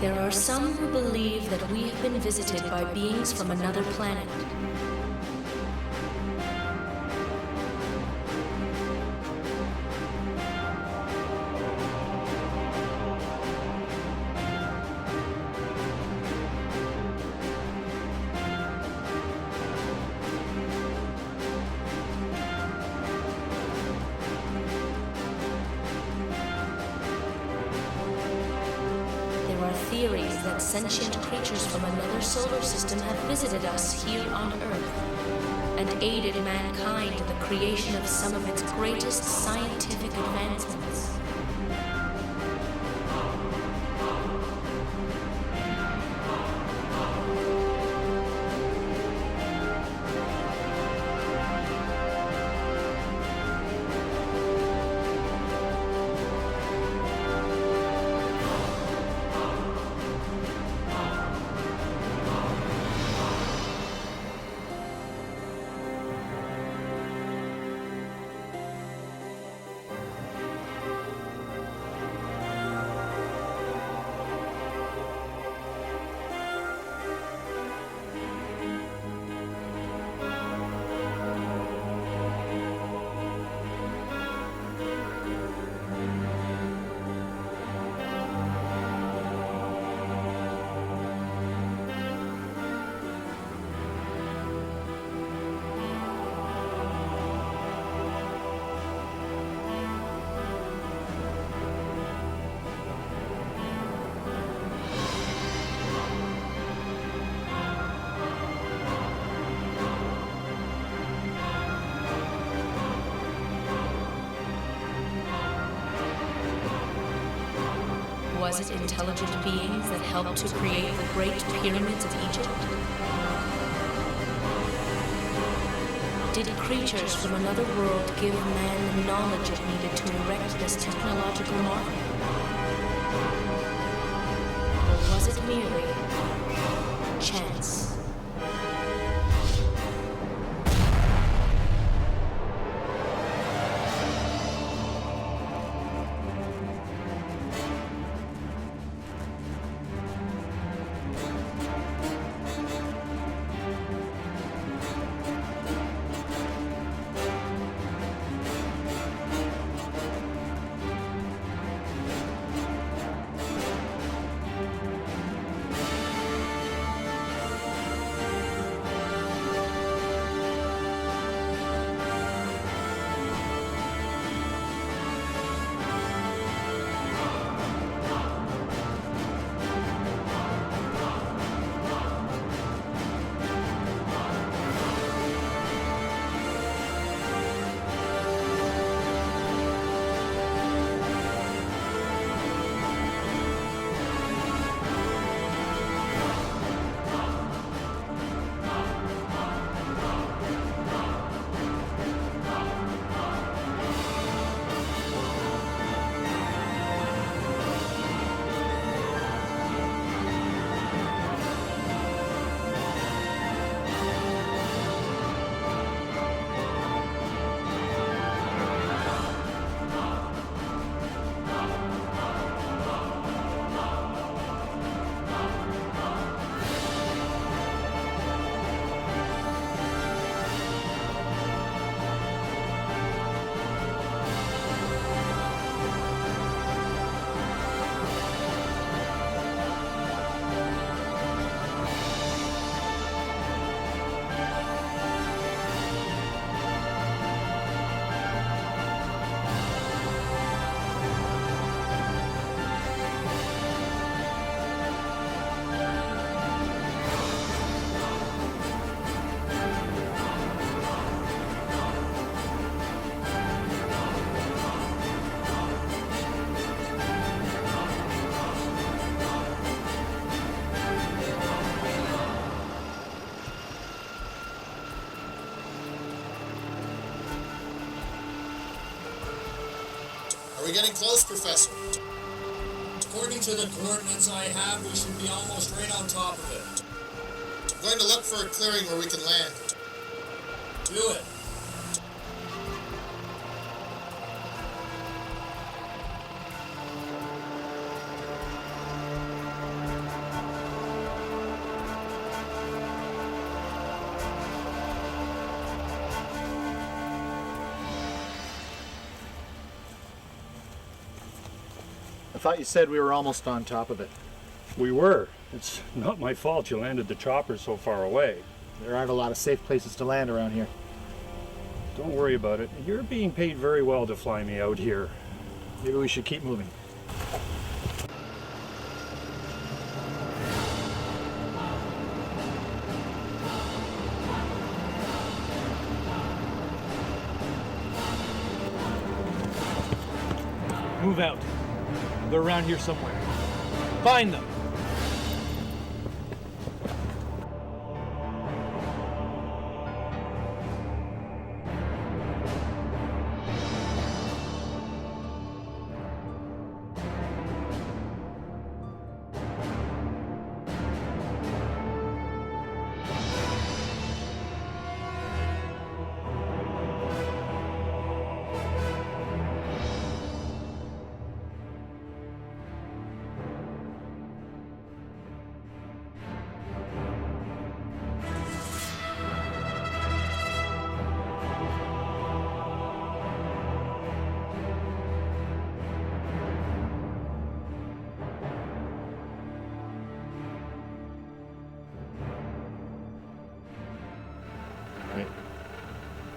There are some who believe that we have been visited by beings from another planet. Theories that sentient creatures from another solar system have visited us here on Earth and aided mankind in the creation of some of its greatest scientific advancements. Was it intelligent beings that helped to create the Great Pyramids of Egypt? Did creatures from another world give man the knowledge it needed to erect this technological marvel? Or was it merely chance? We're getting close, Professor. According to the coordinates I have, we should be almost right on top of it. I'm going to look for a clearing where we can land. Do it. I thought you said we were almost on top of it. We were. It's not my fault you landed the chopper so far away. There aren't a lot of safe places to land around here. Don't worry about it. You're being paid very well to fly me out here. Maybe we should keep moving. Move out. They're around here somewhere. Find them!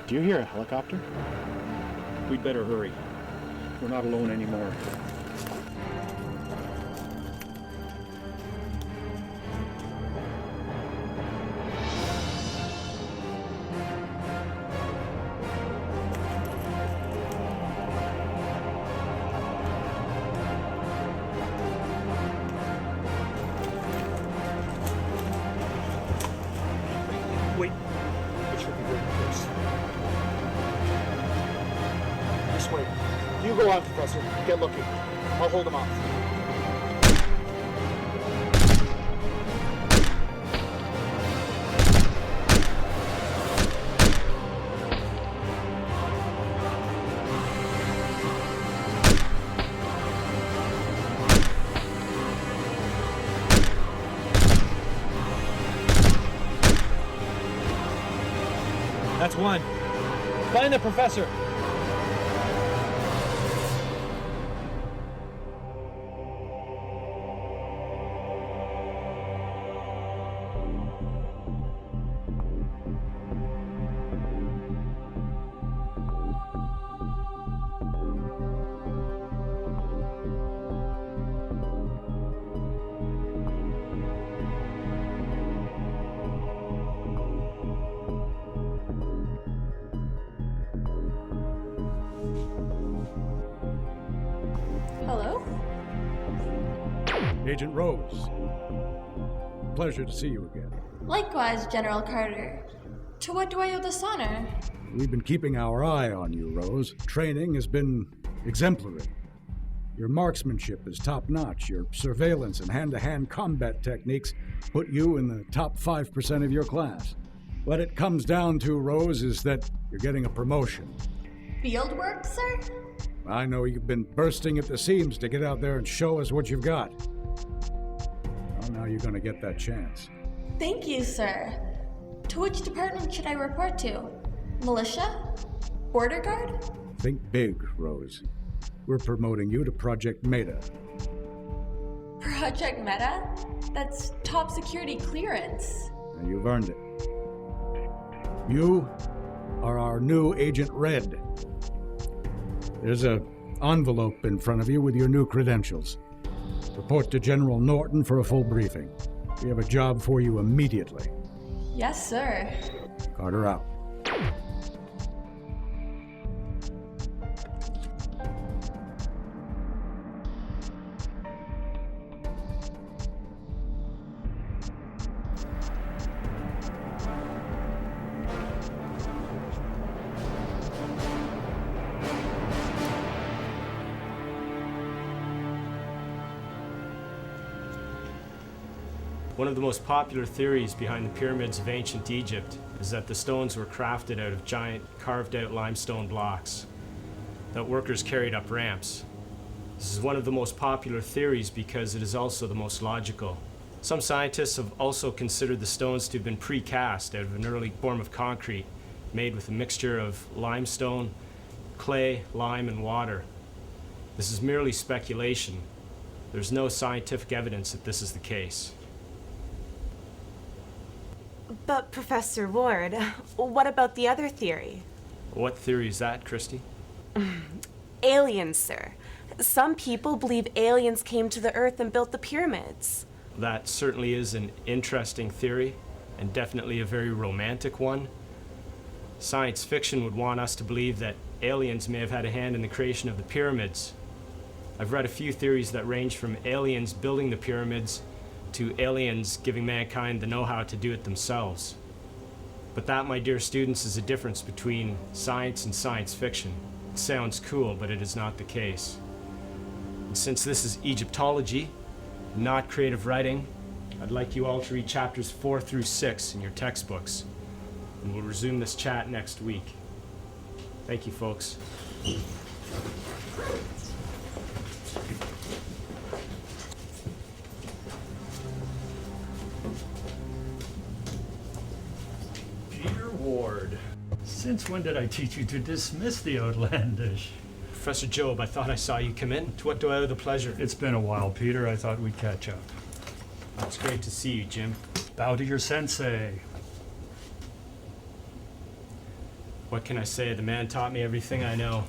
Do you hear a helicopter? We'd better hurry. We're not alone anymore. Wait. It should be very close. This way. You go on, Professor. Get looking. I'll hold them off. That's one. Find the professor. Hello? Agent Rose. Pleasure to see you again. Likewise, General Carter. To what do I owe this honor? We've been keeping our eye on you, Rose. Training has been exemplary. Your marksmanship is top-notch. Your surveillance and hand-to-hand combat techniques put you in the top 5% of your class. What it comes down to, Rose, is that you're getting a promotion. Field work, sir? I know you've been bursting at the seams to get out there and show us what you've got. Well, now you're going to get that chance. Thank you, sir. To which department should I report to? Militia? Border Guard? Think big, Rose. We're promoting you to Project Meta. Project Meta? That's top security clearance. And you've earned it. You are our new Agent Red. There's an envelope in front of you with your new credentials. Report to General Norton for a full briefing. We have a job for you immediately. Yes, sir. Carter out. One of the most popular theories behind the pyramids of ancient Egypt is that the stones were crafted out of giant carved-out limestone blocks that workers carried up ramps. This is one of the most popular theories because it is also the most logical. Some scientists have also considered the stones to have been precast out of an early form of concrete made with a mixture of limestone, clay, lime, and water. This is merely speculation, There's no scientific evidence that this is the case. But Professor Ward, what about the other theory? What theory is that, Christy? Aliens, sir. Some people believe aliens came to the Earth and built the pyramids. That certainly is an interesting theory, and definitely a very romantic one. Science fiction would want us to believe that aliens may have had a hand in the creation of the pyramids. I've read a few theories that range from aliens building the pyramids to aliens giving mankind the know-how to do it themselves. But that, my dear students, is a difference between science and science fiction. It sounds cool, but it is not the case. And since this is Egyptology, not creative writing, I'd like you all to read chapters 4 through 6 in your textbooks. And we'll resume this chat next week. Thank you, folks. Peter Ward. Since when did I teach you to dismiss the outlandish? Professor Job, I thought I saw you come in. To what do I owe the pleasure? It's been a while, Peter. I thought we'd catch up. It's great to see you, Jim. Bow to your sensei. What can I say? The man taught me everything I know.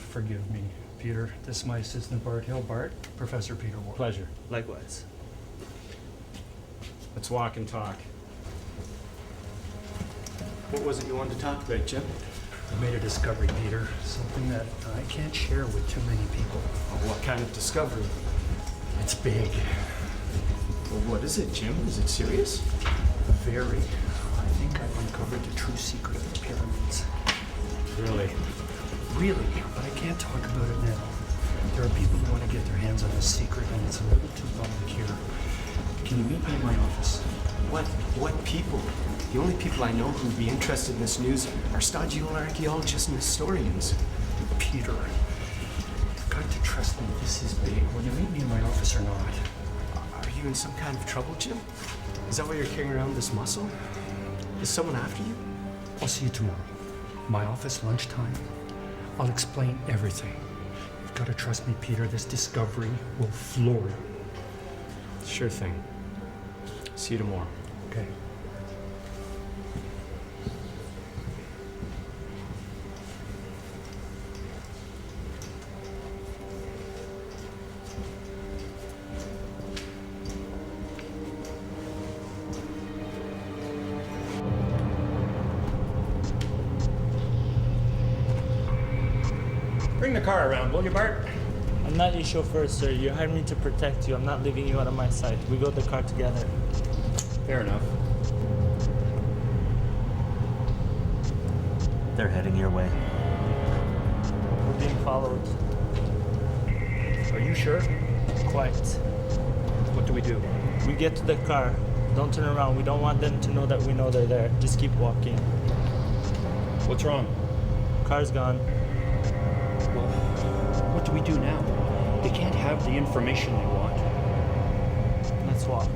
Forgive me, Peter. This is my assistant, Bart Hill. Bart, Professor Peter Ward. Pleasure. Likewise. Let's walk and talk. What was it you wanted to talk about, Jim? I made a discovery, Peter. Something that I can't share with too many people. What kind of discovery? It's big. Well, what is it, Jim? Is it serious? Very. I think I've uncovered the true secret of the pyramids. Really? Really, but I can't talk about it now. There are people who want to get their hands on this secret, and it's a little too public here. Can you meet me in my office? What people? The only people I know who'd be interested in this news are stodgy old archaeologists and historians. Peter, you've got to trust me. This is big. Will you meet me in my office or not? Are you in some kind of trouble, Jim? Is that why you're carrying around this muscle? Is someone after you? I'll see you tomorrow. My office, lunchtime. I'll explain everything. You've got to trust me, Peter. This discovery will floor you. Sure thing. See you tomorrow. Okay. Bring the car around, will you, Bart? I'm not your chauffeur, sir. You hired me to protect you. I'm not leaving you out of my sight. We got the car together. Fair enough. They're heading your way. We're being followed. Are you sure? Quite. What do we do? We get to the car. Don't turn around. We don't want them to know that we know they're there. Just keep walking. What's wrong? Car's gone. Well, what do we do now? They can't have the information they want. Let's walk.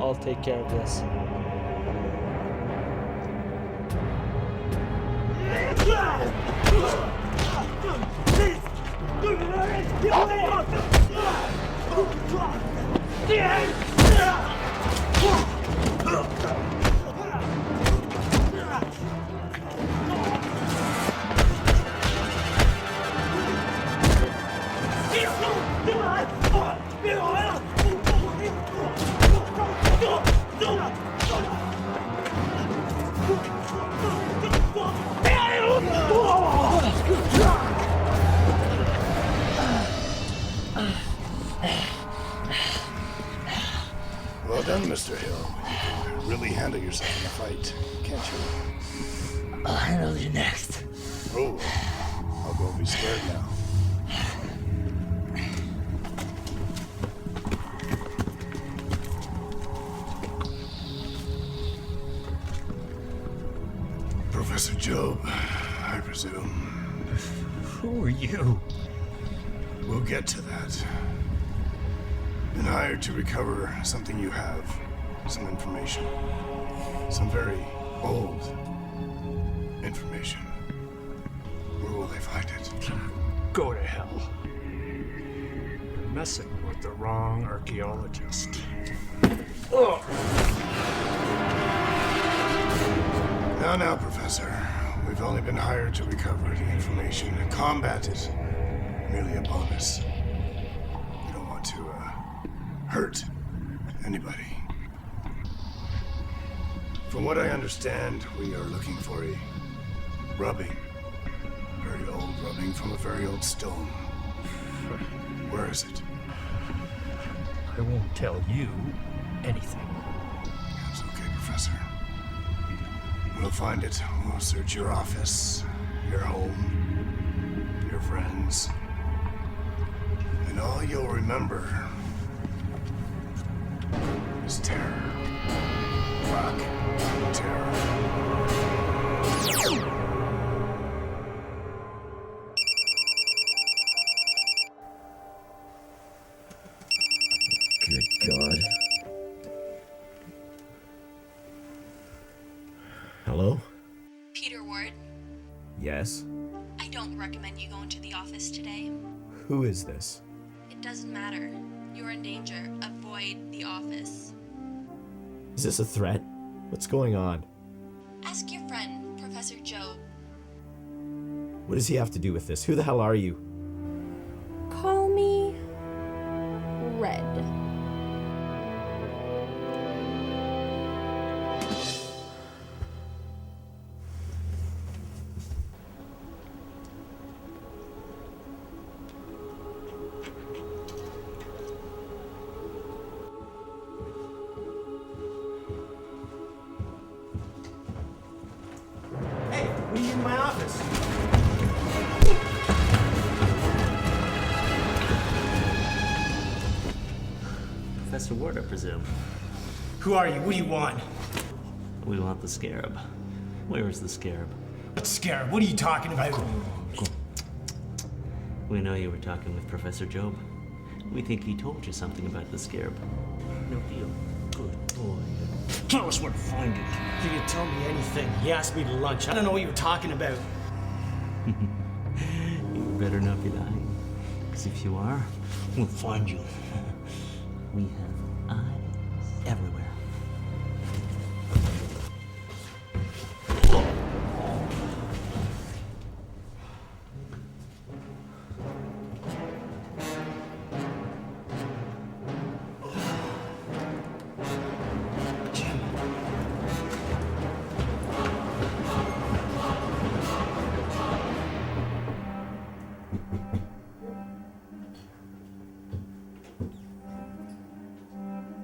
I'll take care of this. be scared now. Professor Job, I presume. Who are you? We'll get to that. Been hired to recover something you have. Some information. Some very old information. Where will they find it? Go to hell. You're messing with the wrong archaeologist. Oh. Now, Professor. We've only been hired to recover the information. Combat is merely a bonus. We don't want to, hurt anybody. From what I understand, we are looking for a rubbing. Very old rubbing from a very old stone. Where is it? I won't tell you anything. That's okay, Professor. We'll find it. We'll search your office, your home, your friends. And all you'll remember is terror. Black terror. Good God. Hello? Peter Ward, Yes? I don't recommend you go into the office today. Who is this? It doesn't matter. You're in danger. Avoid the office. Is this a threat? What's going on? Ask your friend, Professor Job. What does he have to do with this? Who the hell are you? Call me Red. Hey, what are you in my office? Professor Ward, I presume. Who are you? What do you want? We want the scarab. Where is the scarab? What scarab? What are you talking about? We know you were talking with Professor Job. We think he told you something about the scarab. No deal. Good boy. Tell us where to find it. He didn't tell me anything. He asked me to lunch. I don't know what you were talking about. You better not be lying. Because if you are, we'll find you. We have eyes everywhere.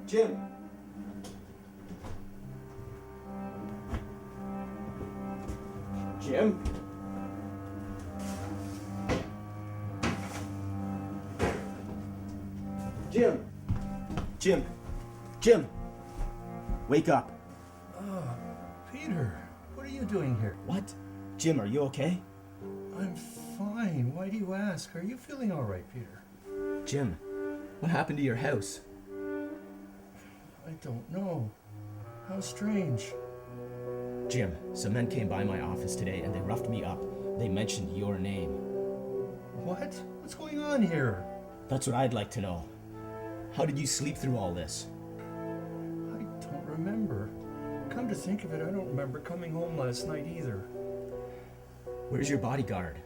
Jim. Jim? Jim! Jim! Jim! Wake up! Peter, what are you doing here? What? Jim, are you okay? I'm fine. Why do you ask? Are you feeling all right, Peter? Jim, what happened to your house? I don't know. How strange. Jim, some men came by my office today and they roughed me up. They mentioned your name. What? What's going on here? That's what I'd like to know. How did you sleep through all this? I don't remember. Come to think of it, I don't remember coming home last night either. Where's your bodyguard?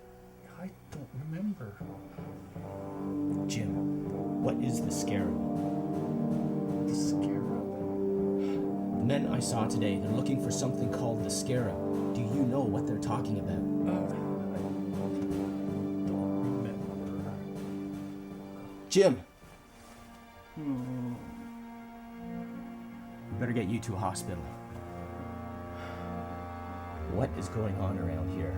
I don't remember. Jim, what is the scarab? The scarab? The men I saw today, they're looking for something called the scarab. Do you know what they're talking about? I don't remember. Jim! We better get you to a hospital. What is going on around here?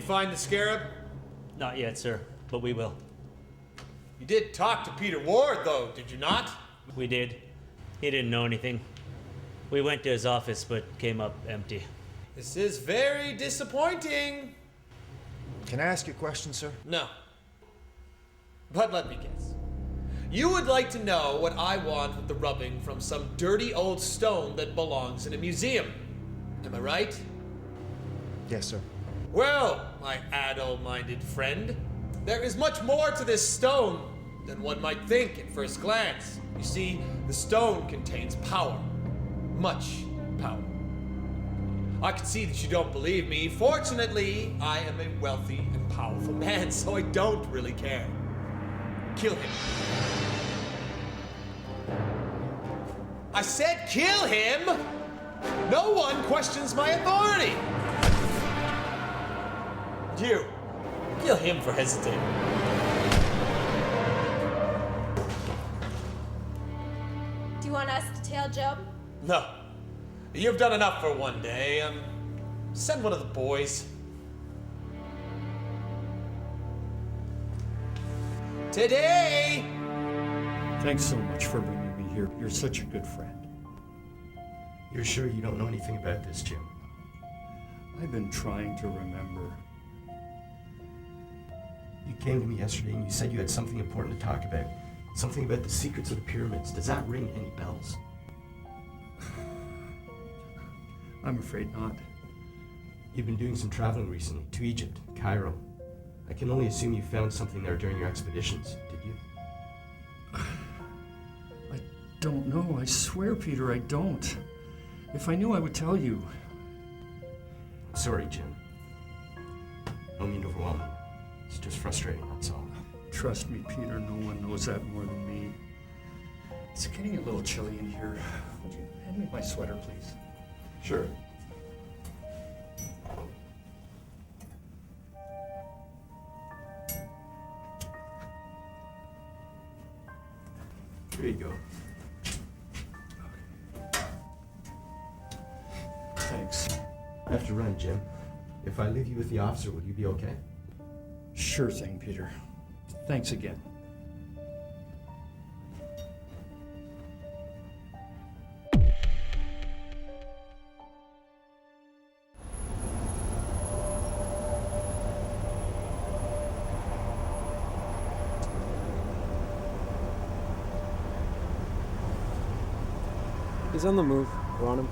find the scarab? Not yet, sir, but we will. You did talk to Peter Ward, though, did you not? We did. He didn't know anything. We went to his office, but came up empty. This is very disappointing. Can I ask you a question, sir? No. But let me guess. You would like to know what I want with the rubbing from some dirty old stone that belongs in a museum. Am I right? Yes, sir. Well, my adult-minded friend, there is much more to this stone than one might think at first glance. You see, the stone contains power. Much power. I can see that you don't believe me. Fortunately, I am a wealthy and powerful man, so I don't really care. Kill him. I said kill him! No one questions my authority! You, kill him for hesitating. Do you want us to tail Job? No. You've done enough for one day. Send one of the boys. Today! Thanks so much for bringing me here. You're such a good friend. You're sure you don't know anything about this, Jim? I've been trying to remember. You came to me yesterday and you said you had something important to talk about. Something about the secrets of the pyramids. Does that ring any bells? I'm afraid not. You've been doing some traveling recently to Egypt, Cairo. I can only assume you found something there during your expeditions, did you? I don't know. I swear, Peter, I don't. If I knew, I would tell you. Sorry, Jim. I don't mean to overwhelm you. It's just frustrating, that's all. Trust me, Peter, no one knows that more than me. It's getting a little chilly in here. Would you hand me my sweater, please? Sure. Here you go. Thanks. I have to run, Jim. If I leave you with the officer, will you be okay? Sure thing, Peter. Thanks again. He's on the move. We're on him.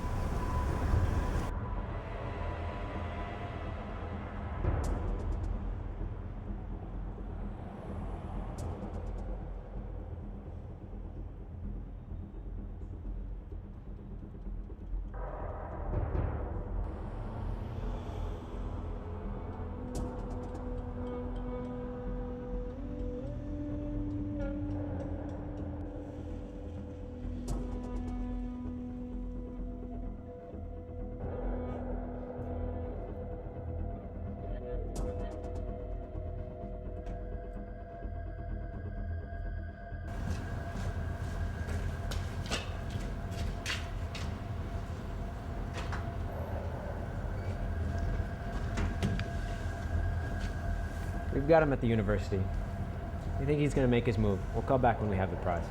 We've got him at the university. We think he's gonna make his move. We'll call back when we have the prize.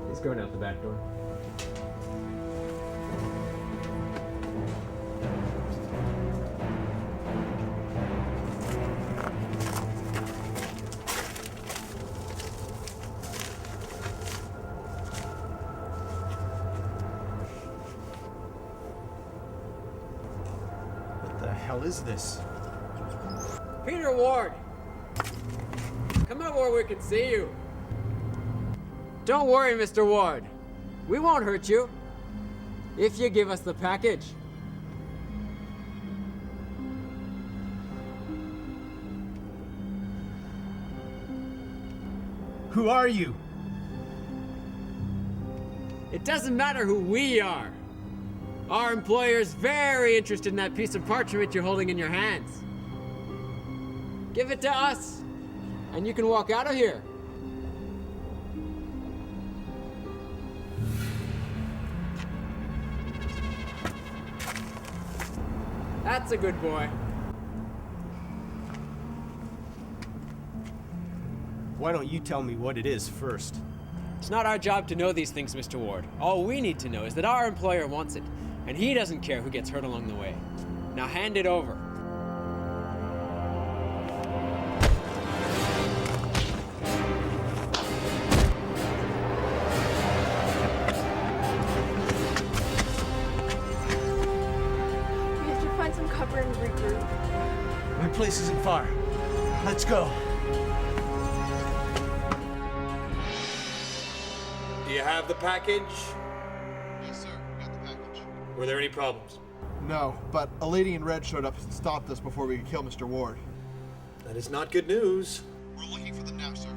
He's going out the back door. What the hell is this? Peter Ward! Come out where we can see you. Don't worry, Mr. Ward. We won't hurt you. If you give us the package. Who are you? It doesn't matter who we are. Our employer's very interested in that piece of parchment you're holding in your hands. Give it to us, and you can walk out of here. That's a good boy. Why don't you tell me what it is first? It's not our job to know these things, Mr. Ward. All we need to know is that our employer wants it, and he doesn't care who gets hurt along the way. Now hand it over. We have to find some cover and regroup. My place isn't far. Let's go. Do you have the package? Yes, sir. Got the package. Were there any problems? No, but a lady in red showed up and stopped us before we could kill Mr. Ward. That is not good news. We're looking for them now, sir.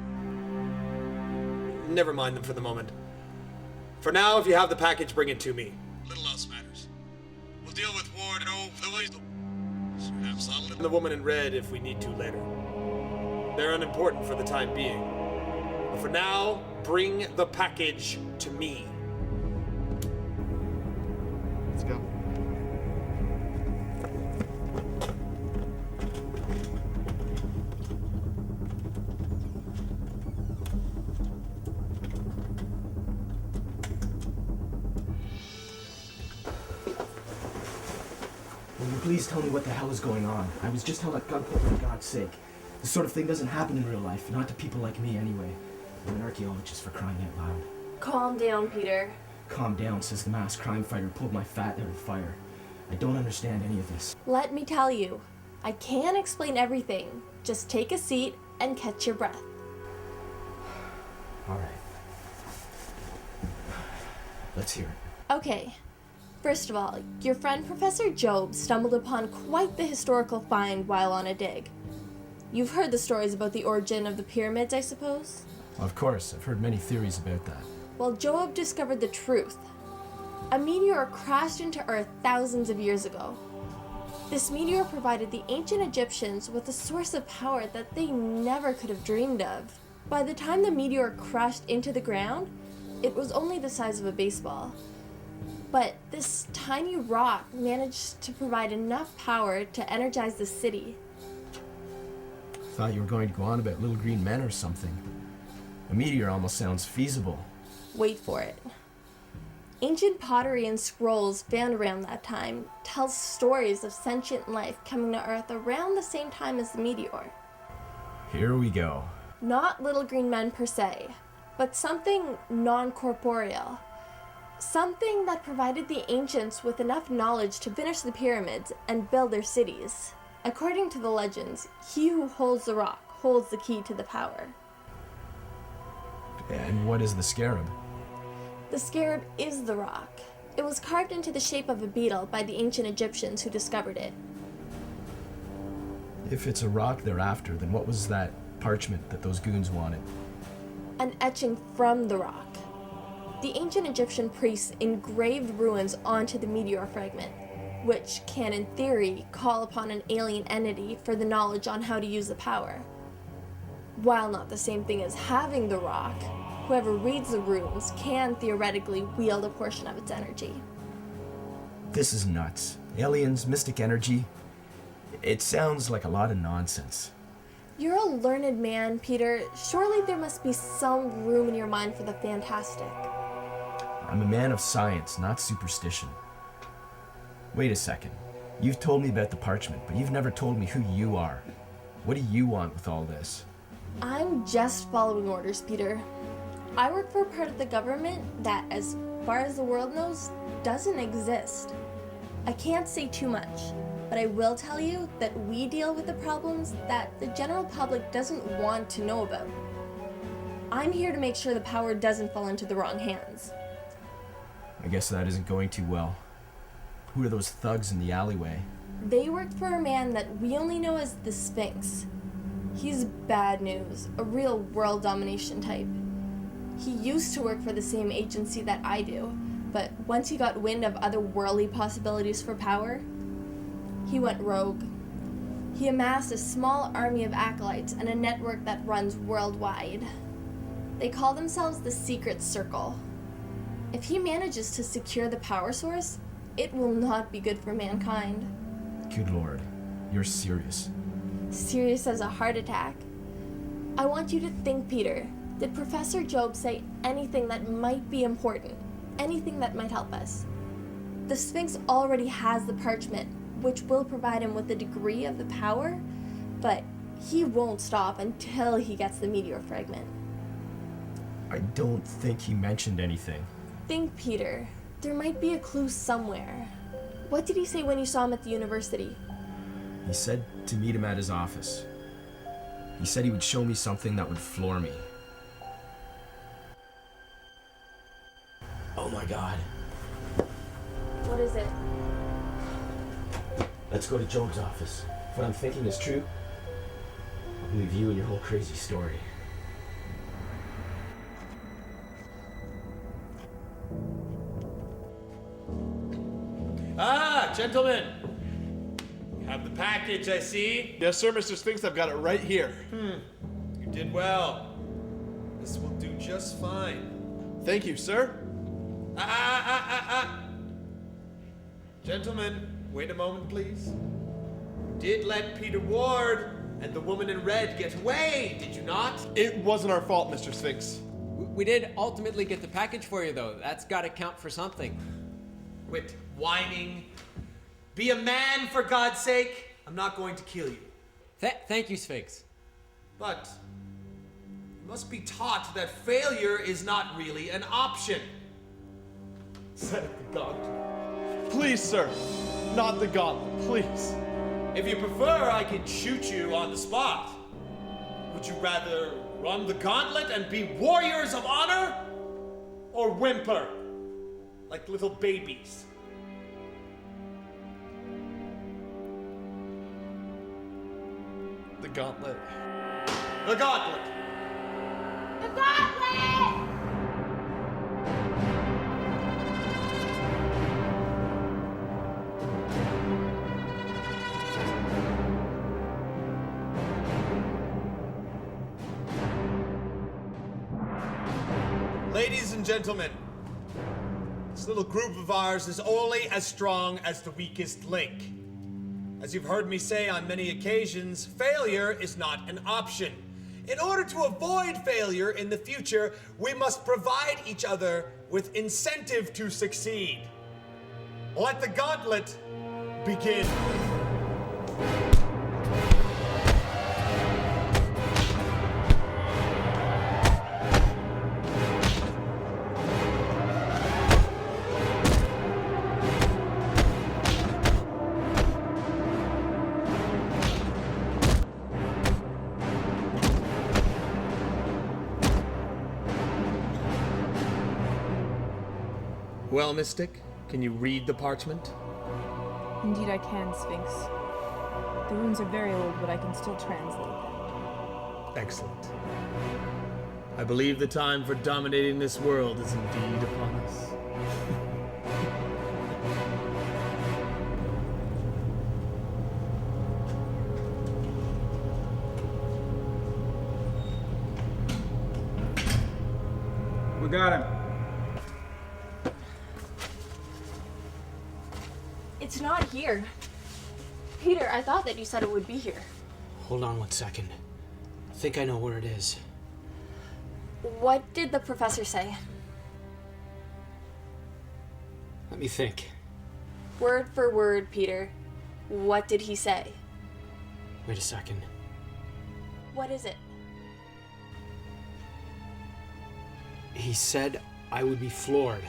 Never mind them for the moment. For now, if you have the package, bring it to me. Little else matters. We'll deal with Ward and the woman in red if we need to later. They're unimportant for the time being. But for now, bring the package to me. Let's go. Will you please tell me what the hell is going on? I was just held at gunpoint, for God's sake. This sort of thing doesn't happen in real life, not to people like me anyway. I'm an archaeologist, for crying out loud. Calm down, Peter. Calm down, says the masked crime fighter who pulled my fat out of the fire. I don't understand any of this. Let me tell you. I can't explain everything. Just take a seat and catch your breath. All right. Let's hear it. Okay. First of all, your friend Professor Job stumbled upon quite the historical find while on a dig. You've heard the stories about the origin of the pyramids, I suppose? Of course, I've heard many theories about that. Well, Job discovered the truth. A meteor crashed into Earth thousands of years ago. This meteor provided the ancient Egyptians with a source of power that they never could have dreamed of. By the time the meteor crashed into the ground, it was only the size of a baseball. But this tiny rock managed to provide enough power to energize the city. I thought you were going to go on about little green men or something. A meteor almost sounds feasible. Wait for it. Ancient pottery and scrolls found around that time tell stories of sentient life coming to Earth around the same time as the meteor. Here we go. Not little green men per se, but something non-corporeal. Something that provided the ancients with enough knowledge to finish the pyramids and build their cities. According to the legends, he who holds the rock holds the key to the power. And what is the scarab? The scarab is the rock. It was carved into the shape of a beetle by the ancient Egyptians who discovered it. If it's a rock they're after, then what was that parchment that those goons wanted? An etching from the rock. The ancient Egyptian priests engraved runes onto the meteor fragment, which can, in theory, call upon an alien entity for the knowledge on how to use the power. While not the same thing as having the rock, whoever reads the runes can theoretically wield a portion of its energy. This is nuts. Aliens, mystic energy. It sounds like a lot of nonsense. You're a learned man, Peter. Surely there must be some room in your mind for the fantastic. I'm a man of science, not superstition. Wait a second. You've told me about the parchment, but you've never told me who you are. What do you want with all this? I'm just following orders, Peter. I work for a part of the government that, as far as the world knows, doesn't exist. I can't say too much, but I will tell you that we deal with the problems that the general public doesn't want to know about. I'm here to make sure the power doesn't fall into the wrong hands. I guess that isn't going too well. Who are those thugs in the alleyway? They work for a man that we only know as the Sphinx. He's bad news, a real world domination type. He used to work for the same agency that I do, but once he got wind of otherworldly possibilities for power, he went rogue. He amassed a small army of acolytes and a network that runs worldwide. They call themselves the Secret Circle. If he manages to secure the power source, it will not be good for mankind. Good lord, you're serious. Serious as a heart attack. I want you to think, Peter. Did Professor Job say anything that might be important? Anything that might help us? The Sphinx already has the parchment, which will provide him with a degree of the power, but he won't stop until he gets the meteor fragment. I don't think he mentioned anything. Think, Peter. There might be a clue somewhere. What did he say when you saw him at the university? He said to meet him at his office. He said he would show me something that would floor me. Oh my god. What is it? Let's go to Job's office. If what I'm thinking is true, I'll believe you and your whole crazy story. Ah, gentlemen! You have the package, I see. Yes, sir, Mr. Sphinx. I've got it right here. You did well. This will do just fine. Thank you, sir. Gentlemen, wait a moment, please. You did let Peter Ward and the woman in red get away, did you not? It wasn't our fault, Mr. Sphinx. We did ultimately get the package for you, though. That's got to count for something. Quit whining. Be a man, for God's sake. I'm not going to kill you. Thank you, Sphinx. But you must be taught that failure is not really an option. Said the gauntlet. Please, sir. Not the gauntlet, please. If you prefer, I can shoot you on the spot. Would you rather run the gauntlet and be warriors of honor? Or whimper like little babies? The gauntlet. The gauntlet! The gauntlet! Ladies and gentlemen, this little group of ours is only as strong as the weakest link. As you've heard me say on many occasions, failure is not an option. In order to avoid failure in the future, we must provide each other with incentive to succeed. Let the gauntlet begin. Well, Mystic, can you read the parchment? Indeed I can, Sphinx. The runes are very old, but I can still translate them. Excellent. I believe the time for dominating this world is indeed upon us. We got him. It's not here. Peter, I thought that you said it would be here. Hold on 1 second. I think I know where it is. What did the professor say? Let me think. Word for word, Peter. What did he say? Wait a second. What is it? He said I would be floored.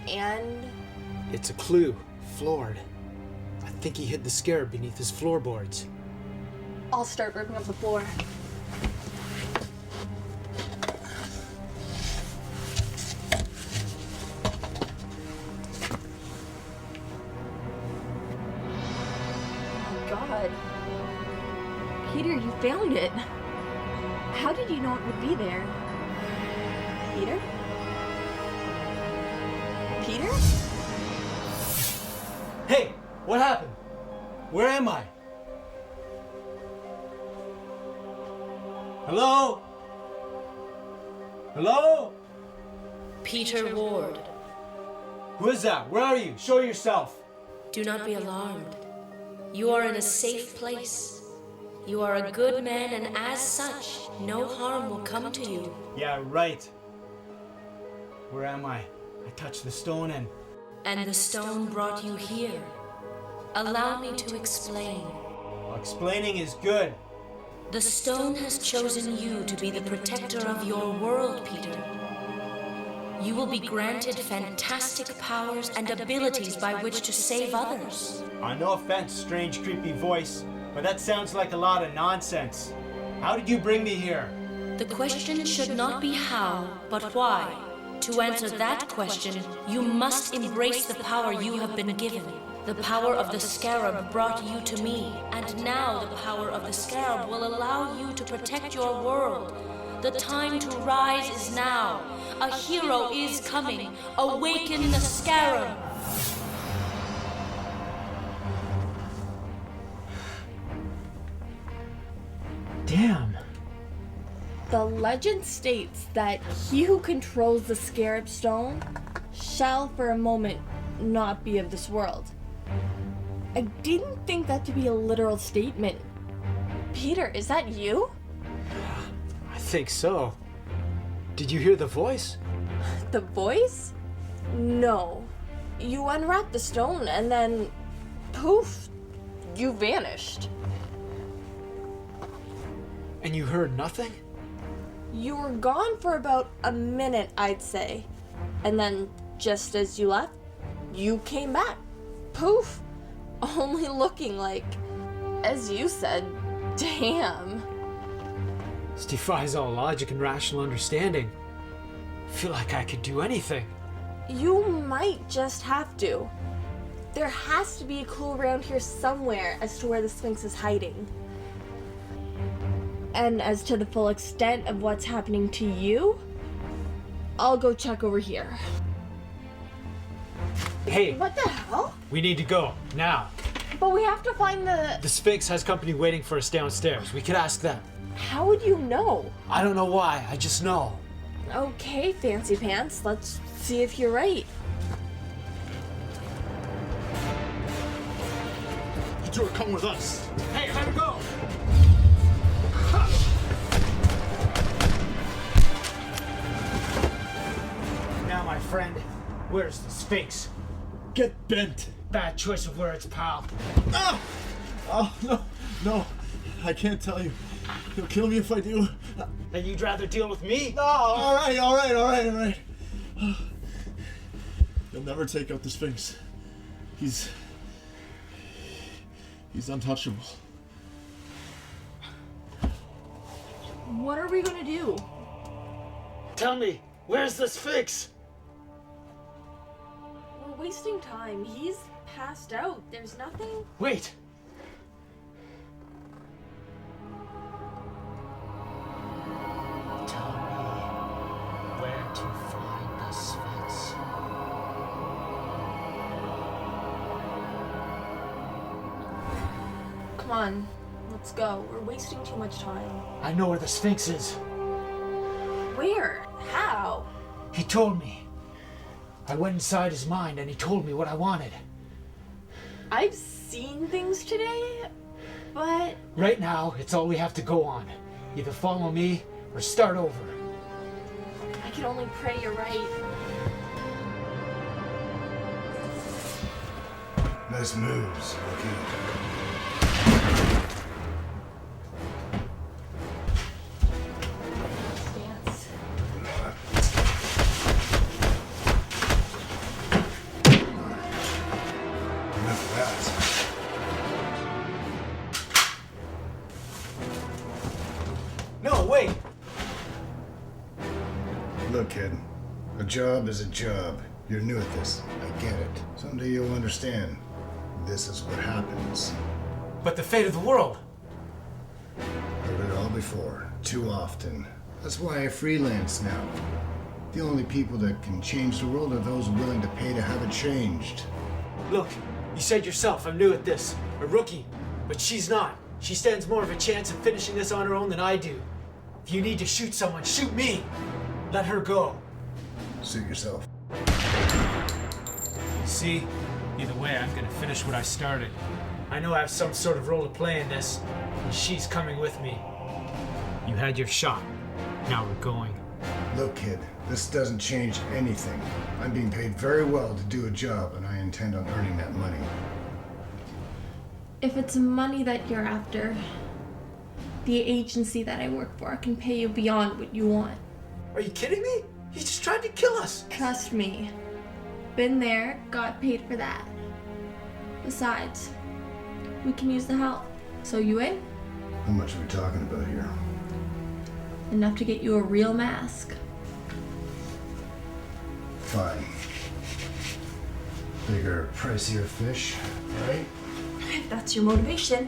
And? It's a clue. Floored. I think he hid the scarab beneath his floorboards. I'll start ripping up the floor. Oh God. Peter, you found it. How did you know it would be there? Peter? Peter? Hey, what happened? Where am I? Hello? Hello? Peter Ward. Who is that? Where are you? Show yourself. Do not be alarmed. You are in a safe place. You are a good man, and as such, no harm will come to you. Yeah, right. Where am I? I touched the stone and... And the stone brought you here. Allow me to explain. Well, explaining is good. The stone has chosen you to be the protector of your world, Peter. You will be granted fantastic powers and abilities by which to save others. No offense, strange, creepy voice, but that sounds like a lot of nonsense. How did you bring me here? The question should not be how, but why. To answer that question, you must embrace the power you have been given. The power of the scarab brought you to me, and now the power of the scarab will allow you to protect your world. The time to rise is now. A hero is coming. Awaken the scarab. Damn. The legend states that he who controls the scarab stone shall for a moment not be of this world. I didn't think that to be a literal statement. Peter, is that you? I think so. Did you hear the voice? The voice? No. You unwrapped the stone and then poof, you vanished. And you heard nothing? You were gone for about a minute, I'd say. And then, just as you left, you came back. Poof! Only looking like, as you said, damn. This defies all logic and rational understanding. I feel like I could do anything. You might just have to. There has to be a clue around here somewhere as to where the Sphinx is hiding. And as to the full extent of what's happening to you, I'll go check over here. Hey! What the hell? We need to go, now. But we have to find the... The Sphinx has company waiting for us downstairs. We could ask them. How would you know? I don't know why, I just know. Okay, Fancy Pants, let's see if you're right. You two are coming with us. Hey, let him go! Now, my friend, where's the Sphinx? Get bent. Bad choice of words, pal. Ah! Oh, no, no. I can't tell you. He'll kill me if I do. Then you'd rather deal with me? No, all right. He'll never take out the Sphinx. He's untouchable. What are we gonna do? Tell me, where's the Sphinx? We're wasting time. He's passed out. There's nothing. Wait! Tell me where to find the Sphinx. Come on, let's go. We're wasting too much time. I know where the Sphinx is. Where? How? He told me. I went inside his mind and he told me what I wanted. I've seen things today, but... Right now, it's all we have to go on. Either follow me or start over. I can only pray you're right. Nice moves, Loki. Dance. Enough of that. job is a job. You're new at this. I get it. Someday you'll understand. This is what happens. But the fate of the world. Heard it all before. Too often. That's why I freelance now. The only people that can change the world are those willing to pay to have it changed. Look, you said yourself I'm new at this. A rookie. But she's not. She stands more of a chance of finishing this on her own than I do. If you need to shoot someone, shoot me. Let her go. Suit yourself. See? Either way, I'm gonna finish what I started. I know I have some sort of role to play in this, and she's coming with me. You had your shot. Now we're going. Look, kid, this doesn't change anything. I'm being paid very well to do a job, and I intend on earning that money. If it's money that you're after, the agency that I work for can pay you beyond what you want. Are you kidding me? He just tried to kill us. Trust me. Been there, got paid for that. Besides, we can use the help. So you in? How much are we talking about here? Enough to get you a real mask. Fine. Bigger, pricier fish, right? If that's your motivation,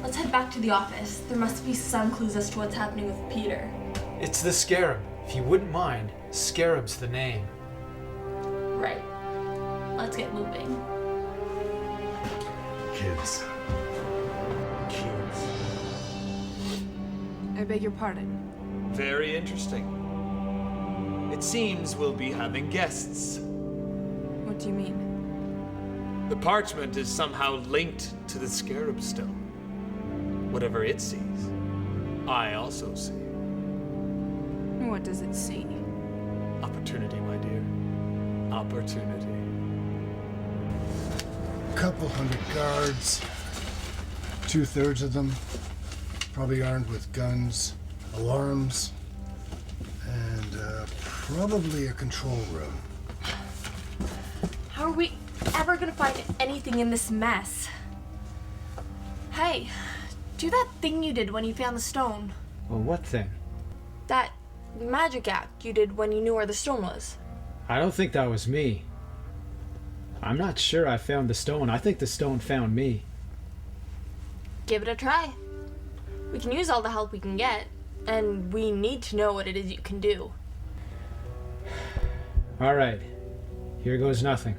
let's head back to the office. There must be some clues as to what's happening with Peter. It's the Scarab. If you wouldn't mind, Scarab's the name. Right. Let's get moving. Kids. I beg your pardon. Very interesting. It seems we'll be having guests. What do you mean? The parchment is somehow linked to the Scarab Stone. Whatever it sees, I also see. What does it see? Opportunity, my dear. Opportunity. Couple hundred guards. 2/3 of them probably armed with guns, alarms, and probably a control room. How are we ever gonna find anything in this mess? Hey, do that thing you did when you found the stone. Well, what thing? That magic act you did when you knew where the stone was. I don't think that was me. I'm not sure I found the stone. I think the stone found me. Give it a try. We can use all the help we can get, and we need to know what it is you can do. All right. Here goes nothing.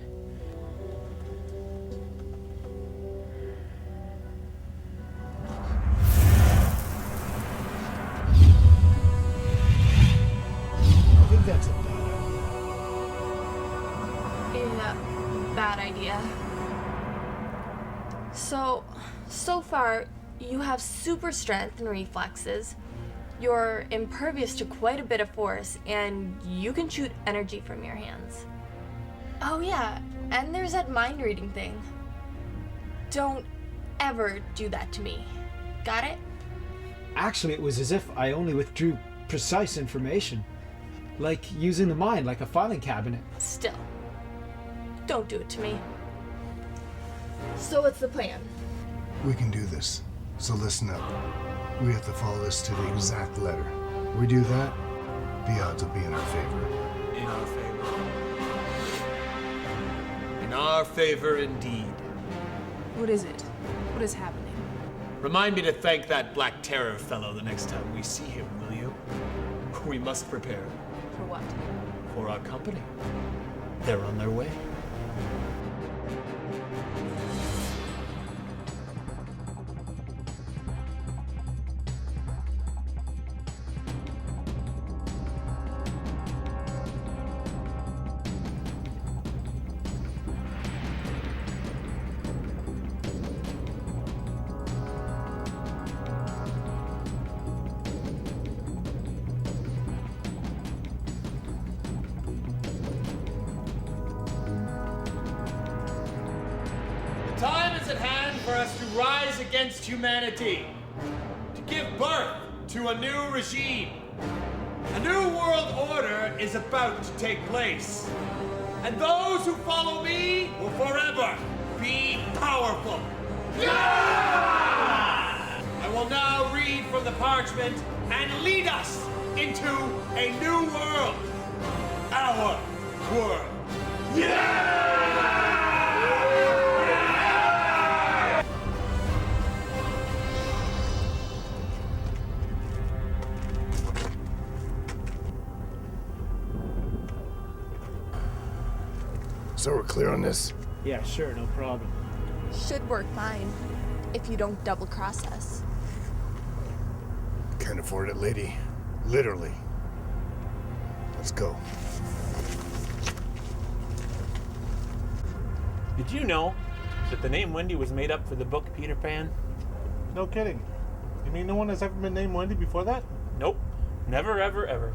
I think that's a Bad idea. So far, you have super strength and reflexes. You're impervious to quite a bit of force, and you can shoot energy from your hands. Oh yeah, and there's that mind reading thing. Don't ever do that to me. Got it? Actually, it was as if I only withdrew precise information. Like using the mind like a filing cabinet. Still, don't do it to me. So what's the plan? We can do this. So listen up. We have to follow this to the exact letter. We do that, the odds will be in our favor. In our favor. In our favor indeed. What is it? What is happening? Remind me to thank that Black Terror fellow the next time we see him, will you? We must prepare. For what? For our company. They're on their way. Time is at hand for us to rise against humanity, to give birth to a new regime. A new world order is about to take place, and those who follow me will forever be powerful. I will now read from the parchment and lead us into a new world. Our our world. So we're clear on this? Yeah, sure, no problem. Should work fine if you don't double cross us. Can't afford it, lady. Literally. Let's go. Did you know that the name Wendy was made up for the book Peter Pan? No kidding. You mean no one has ever been named Wendy before that? Nope. Never, ever, ever.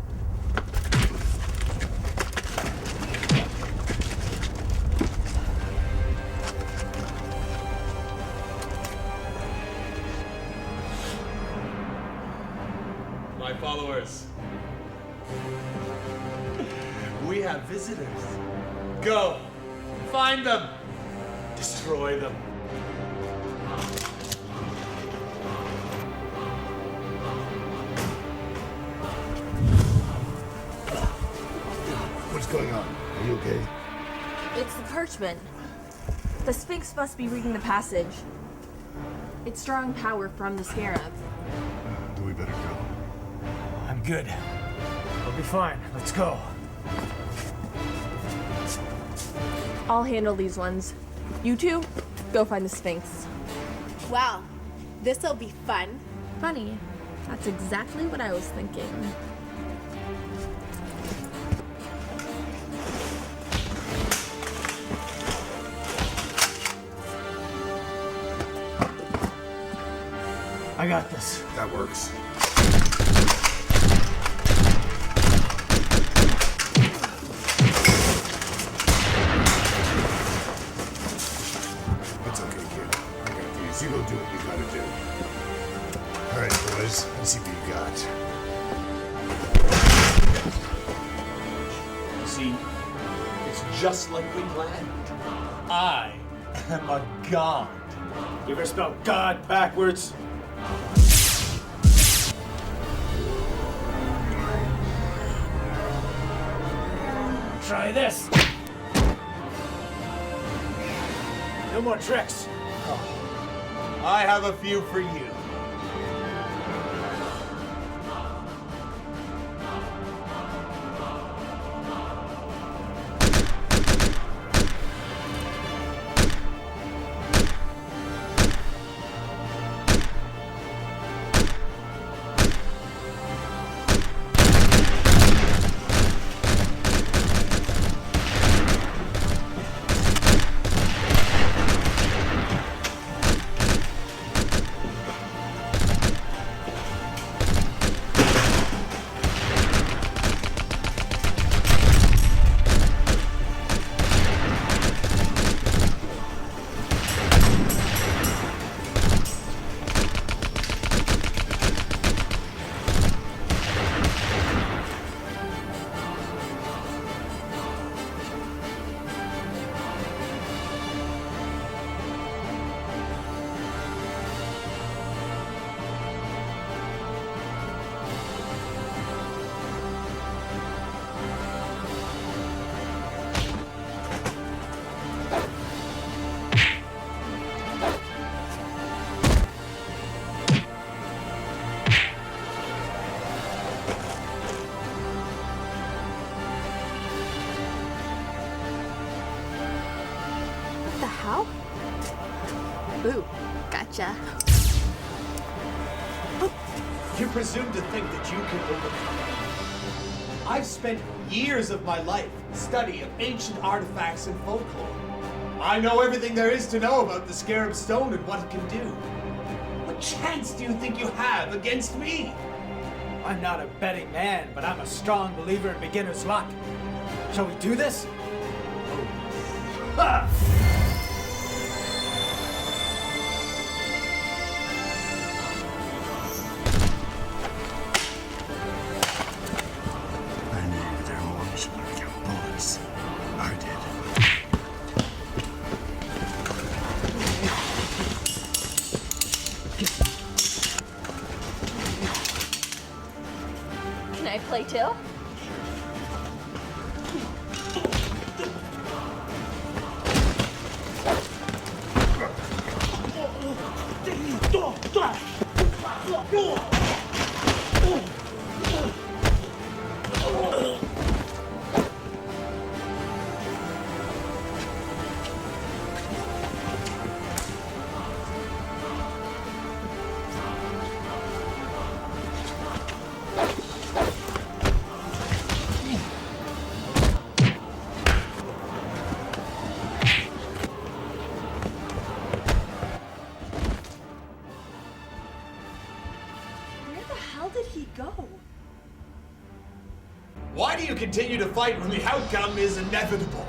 My followers. We have visitors. Go. Find them. Destroy them. What's going on? Are you okay? It's the parchment. The Sphinx must be reading the passage. It's drawing power from the scarab. We better go. I'm good. We'll be fine. Let's go. I'll handle these ones. You two, go find the Sphinx. Wow, this'll be fun. Funny. That's exactly what I was thinking. I got this. That works. It's okay, kid. I got these. You go do what you gotta do. All right, boys. Let's see what you got. See, it's just like we planned. I am a god. You ever spell God backwards? Try this. No more tricks. I have a few for you. How? Ooh, gotcha. You presume to think that you can overcome it. I've spent years of my life studying ancient artifacts and folklore. I know everything there is to know about the Scarab Stone and what it can do. What chance do you think you have against me? I'm not a betting man, but I'm a strong believer in beginner's luck. Shall we do this? Ha! I knew there were more mission to count bullets. I did. Can I play too? continue to fight when the outcome is inevitable.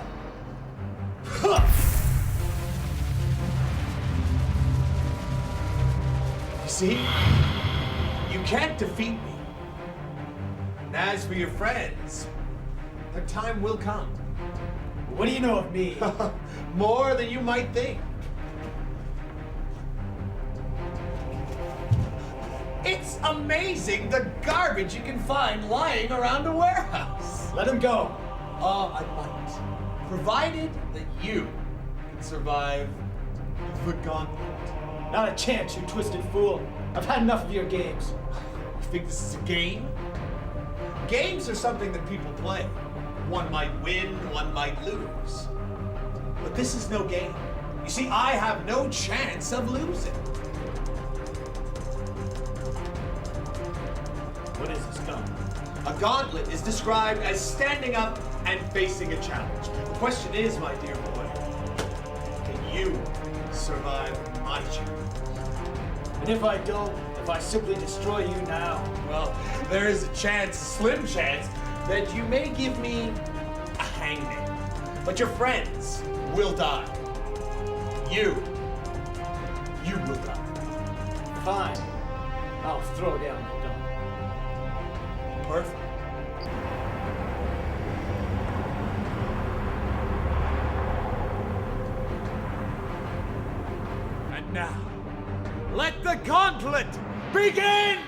You see, you can't defeat me. And as for your friends, their time will come. What do you know of me? More than you might think. It's amazing the garbage you can find lying around a warehouse. Let him go. I might. Provided that you can survive the gauntlet. Not a chance, you twisted fool. I've had enough of your games. You think this is a game? Games are something that people play. One might win, one might lose. But this is no game. You see, I have no chance of losing. What is this gauntlet? A gauntlet is described as standing up and facing a challenge. The question is, my dear boy, can you survive my challenge? And if I don't, if I simply destroy you now? Well, there is a chance, a slim chance, that you may give me a hangman. But your friends will die. You will die. Fine. I'll throw down the dome. Perfect. And now, let the gauntlet begin!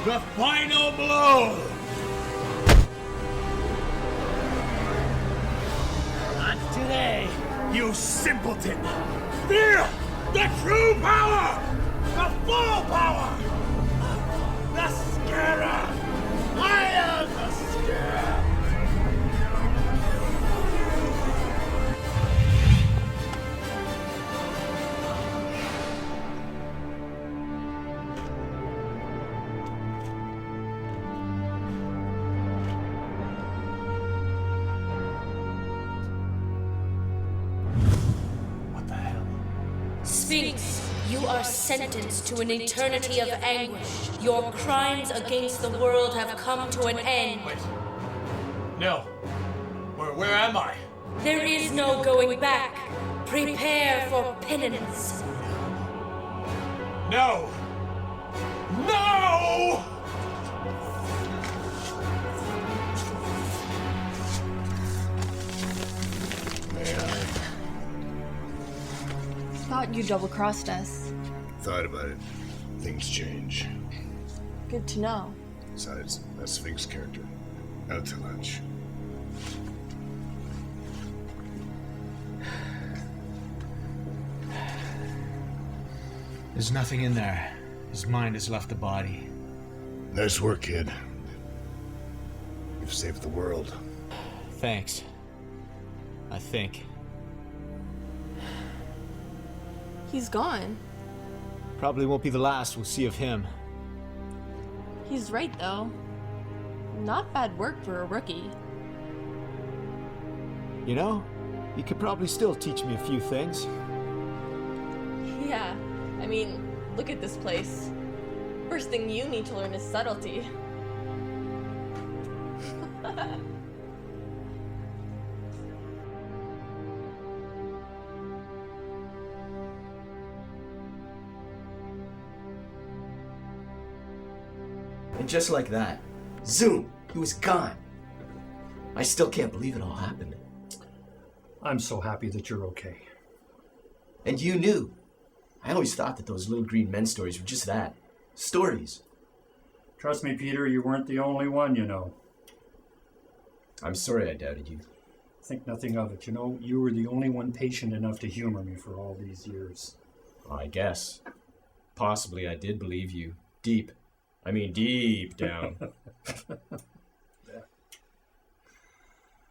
The final blow! Not today, you simpleton! Feel the true power! The full power! The Scarab! I am the Scarab! Sphinx, you are sentenced to an eternity of anguish. Your crimes against the world have come to an end. Wait. No. Where am I? There is no going back. Prepare for penance. No! No! Thought you double-crossed us. Thought about it. Things change. Good to know. Besides, that Sphinx character. Out to lunch. There's nothing in there. His mind has left the body. Nice work, kid. You've saved the world. Thanks. I think. He's gone. Probably won't be the last we'll see of him. He's right, though. Not bad work for a rookie. You know, he could probably still teach me a few things. Yeah, I mean, look at this place. First thing you need to learn is subtlety. And just like that, zoom, he was gone. I still can't believe it all happened. I'm so happy that you're okay. And you knew. I always thought that those little green men stories were just that. Stories. Trust me, Peter, you weren't the only one, you know. I'm sorry I doubted you. Think nothing of it. You know, you were the only one patient enough to humor me for all these years. I guess. Possibly I did believe you. Deep. I mean, deep down.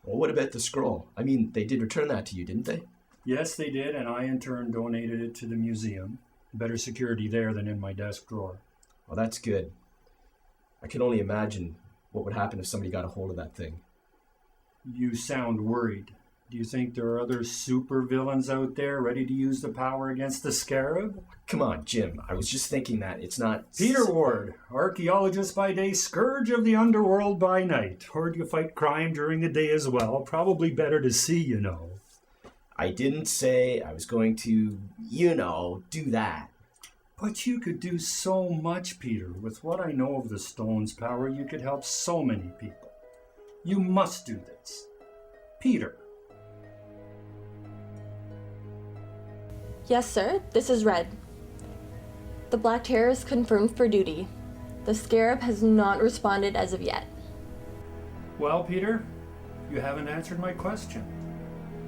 Well, what about the scroll? I mean, they did return that to you, didn't they? Yes, they did, and I in turn donated it to the museum. Better security there than in my desk drawer. Well, that's good. I can only imagine what would happen if somebody got a hold of that thing. You sound worried. Do you think there are other supervillains out there ready to use the power against the Scarab? Come on, Jim. I was just thinking that it's not... Peter Ward, archaeologist by day, scourge of the underworld by night. Heard you fight crime during the day as well. Probably better to see, you know. I didn't say I was going to, do that. But you could do so much, Peter. With what I know of the stone's power, you could help so many people. You must do this. Peter. Yes, sir. This is Red. The Black Terror is confirmed for duty. The Scarab has not responded as of yet. Well, Peter, you haven't answered my question.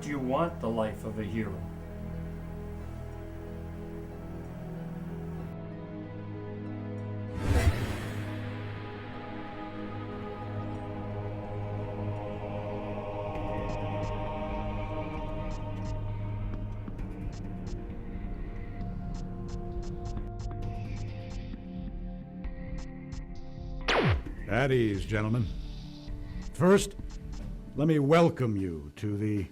Do you want the life of a hero? At ease, gentlemen. First, let me welcome you to the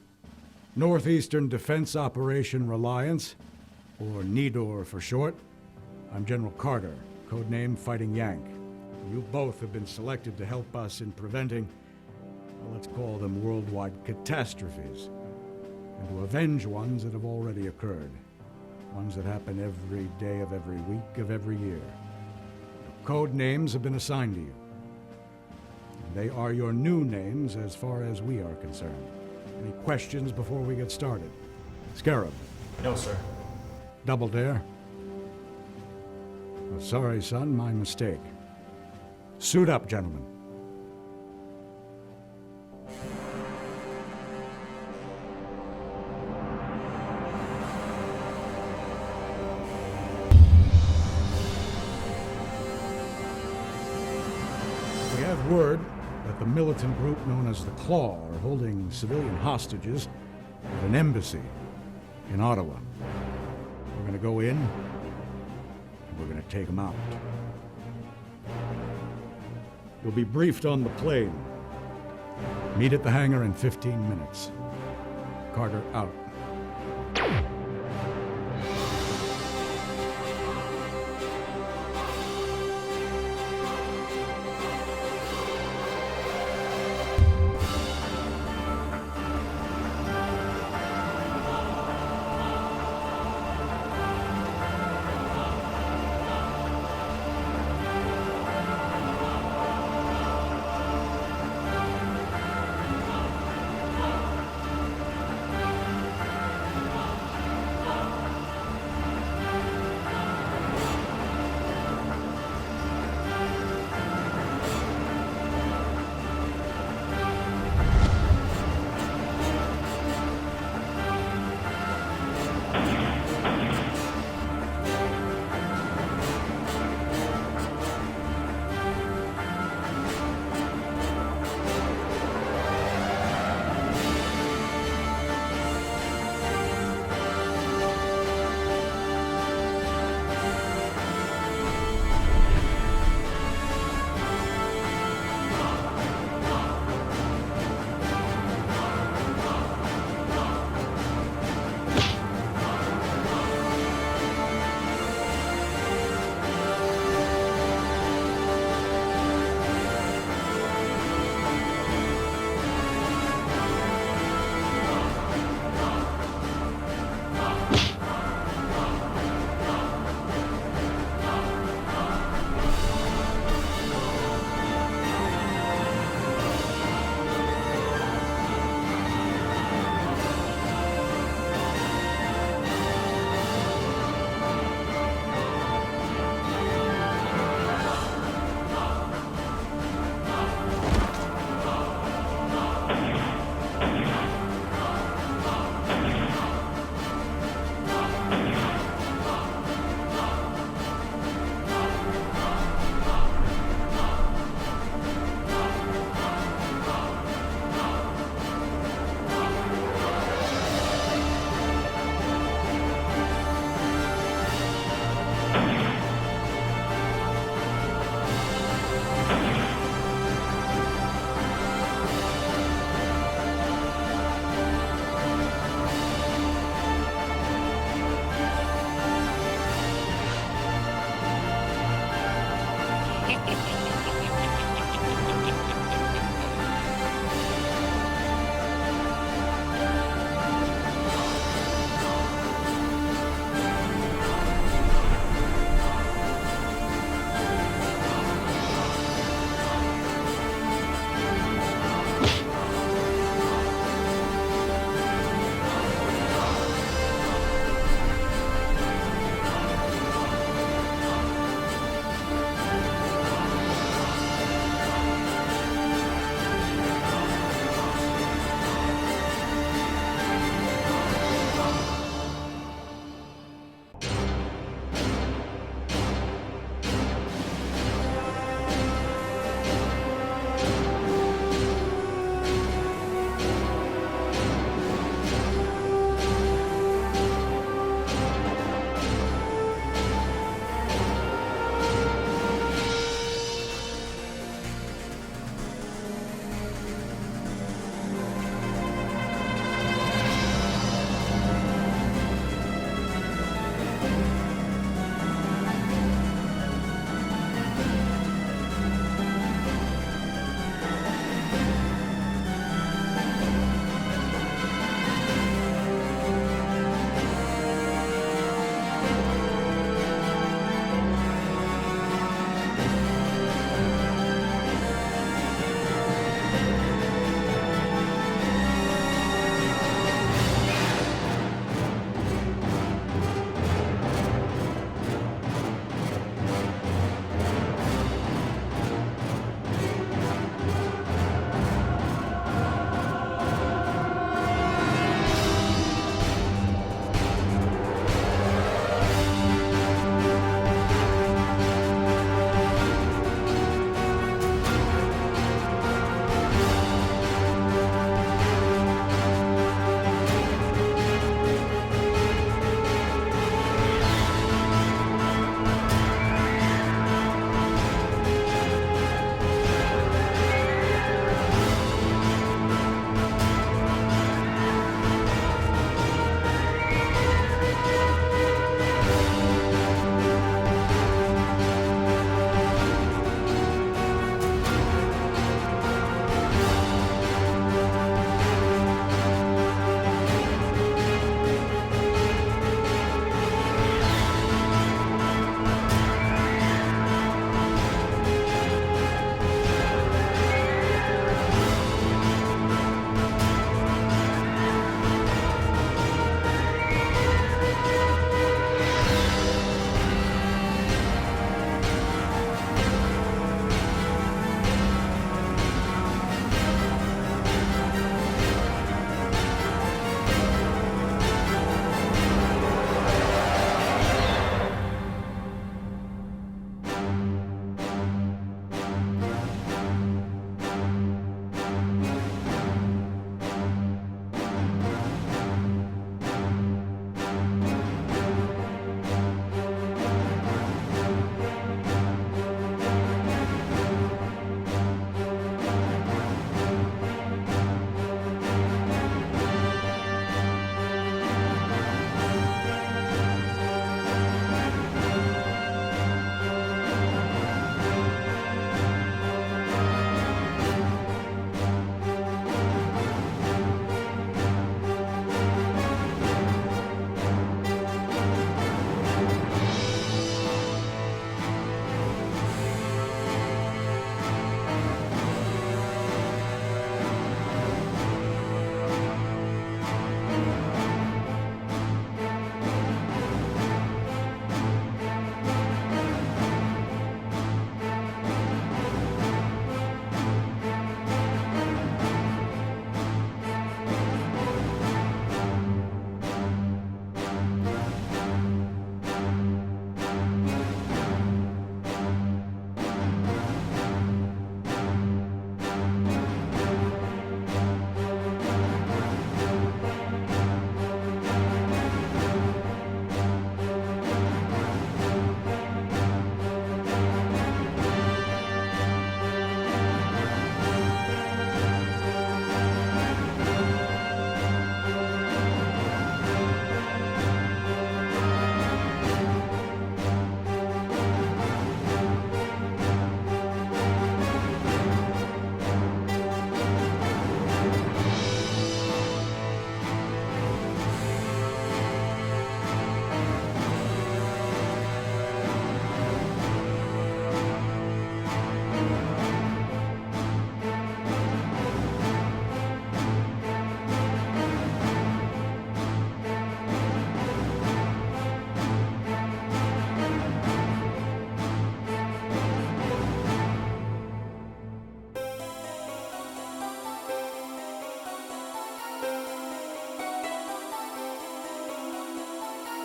Northeastern Defense Operation Reliance, or NEDOR for short. I'm General Carter, codename Fighting Yank. You both have been selected to help us in preventing, well, let's call them worldwide catastrophes, and to avenge ones that have already occurred. Ones that happen every day of every week of every year. The code names have been assigned to you. They are your new names as far as we are concerned. Any questions before we get started? Scarab? No, sir. Double Dare? Oh, sorry, son, my mistake. Suit up, gentlemen. We have word that the militant group known as the Claw are holding civilian hostages at an embassy in Ottawa. We're going to go in, and we're going to take them out. You'll be briefed on the plane. Meet at the hangar in 15 minutes. Carter out.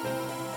Bye.